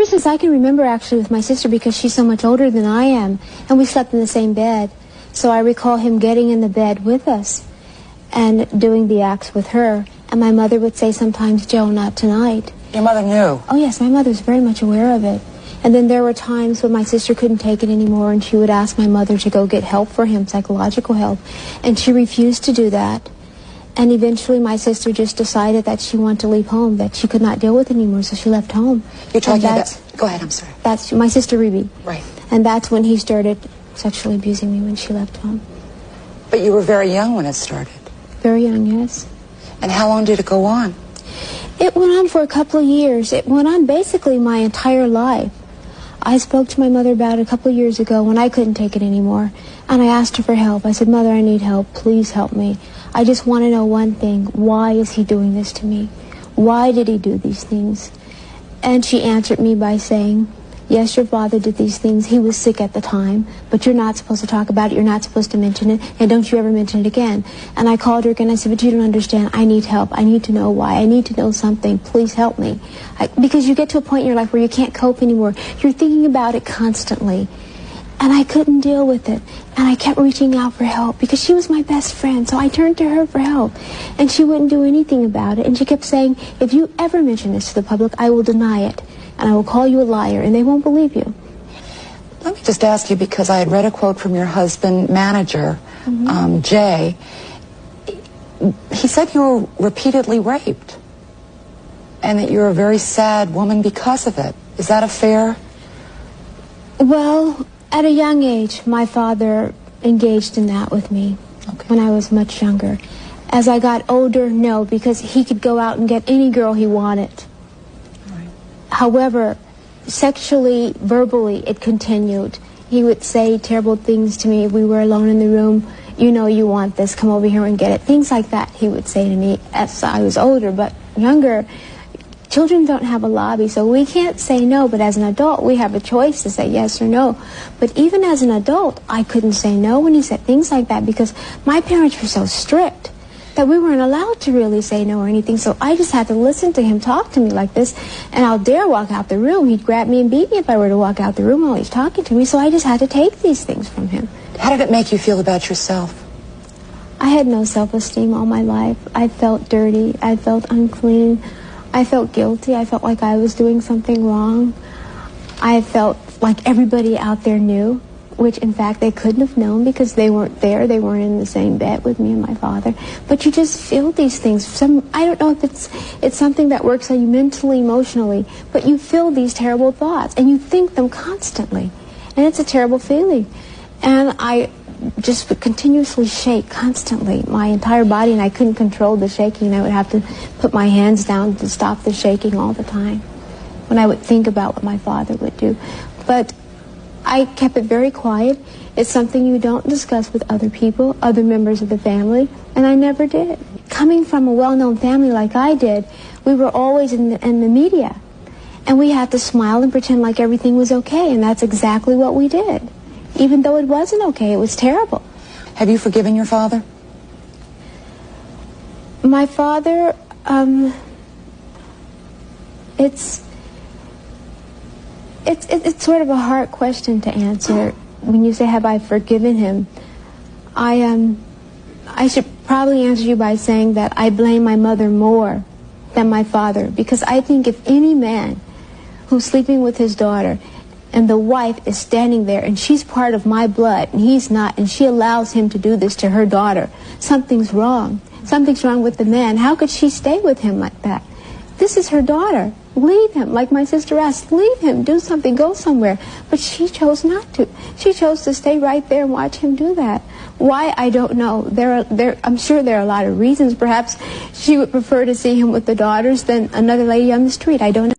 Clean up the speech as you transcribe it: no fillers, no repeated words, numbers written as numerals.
Ever since I can remember, actually, with my sister, because she's so much older than I am, and we slept in the same bed. So I recall him getting in the bed with us and doing the acts with her. And my mother would say sometimes, "Joe, not tonight." Your mother knew? Oh, yes, my mother was very much aware of it. And then there were times when my sister couldn't take it anymore, and she would ask my mother to go get help for him, psychological help. And she refused to do that. And eventually my sister just decided that she wanted to leave home, that she could not deal with it anymore, so she left home. You're talking about... Go ahead, I'm sorry. That's my sister Ruby. Right. And that's when he started sexually abusing me, when she left home. But you were very young when it started. Very young, yes. And how long did it go on? It went on for a couple of years. It went on basically my entire life. I spoke to my mother about it a couple of years ago when I couldn't take it anymore. And I asked her for help. I said, "Mother, I need help. Please help me. I just want to know one thing. Why is he doing this to me? Why did he do these things?" And she answered me by saying, "Yes, your father did these things. He was sick at the time, but you're not supposed to talk about it. You're not supposed to mention it, and don't you ever mention it again." And I called her again. I said, "But you don't understand. I need help. I need to know why. I need to know something. Please help me." Because you get to a point in your life where you can't cope anymore. You're thinking about it constantly. And I couldn't deal with it. And I kept reaching out for help because she was my best friend. So I turned to her for help. And she wouldn't do anything about it. And she kept saying, "If you ever mention this to the public, I will deny it. And I will call you a liar, and they won't believe you." Let me just ask you, because I had read a quote from your husband, manager, Jay. He said you were repeatedly raped, and that you're a very sad woman because of it. Is that a fair? Well, at a young age, my father engaged in that with me when I was much younger. As I got older, no, because he could go out and get any girl he wanted. However, sexually, verbally, it continued. He would say terrible things to me if we were alone in the room. "You know you want this, come over here and get it." Things like that he would say to me as I was older. But younger, children don't have a lobby, so we can't say no. But as an adult, we have a choice to say yes or no. But even as an adult, I couldn't say no when he said things like that, because my parents were so strict that we weren't allowed to really say no or anything. So I just had to listen to him talk to me like this, and I'll dare walk out the room. He'd grab me and beat me if I were to walk out the room while he's talking to me. So I just had to take these things from him. How did it make you feel about yourself? I had no self-esteem all my life. I felt dirty. I felt unclean. I felt guilty. I felt like I was doing something wrong. I felt like everybody out there knew, which in fact they couldn't have known because they weren't there. They weren't in the same bed with me and my father. But you just feel these things. I don't know if it's something that works on you mentally, emotionally, but you feel these terrible thoughts and you think them constantly. And it's a terrible feeling. And I just would continuously shake constantly, my entire body, and I couldn't control the shaking. I would have to put my hands down to stop the shaking all the time when I would think about what my father would do. But I kept it very quiet. It's something you don't discuss with other people, other members of the family, and I never did. Coming from a well-known family like I did, we were always in the media, and we had to smile and pretend like everything was okay, and that's exactly what we did. Even though it wasn't okay, it was terrible. Have you forgiven your father? My father, it's sort of a hard question to answer. When you say, have I forgiven him? I should probably answer you by saying that I blame my mother more than my father, because I think if any man who's sleeping with his daughter and the wife is standing there and she's part of my blood and he's not, and she allows him to do this to her daughter, something's wrong. Something's wrong with the man. How could she stay with him like that? This is her daughter. Leave him, like my sister asked. Leave him, do something, go somewhere. But she chose not to. She chose to stay right there and watch him do that. Why, I don't know. I'm sure there are a lot of reasons. Perhaps she would prefer to see him with the daughters than another lady on the street. I don't know.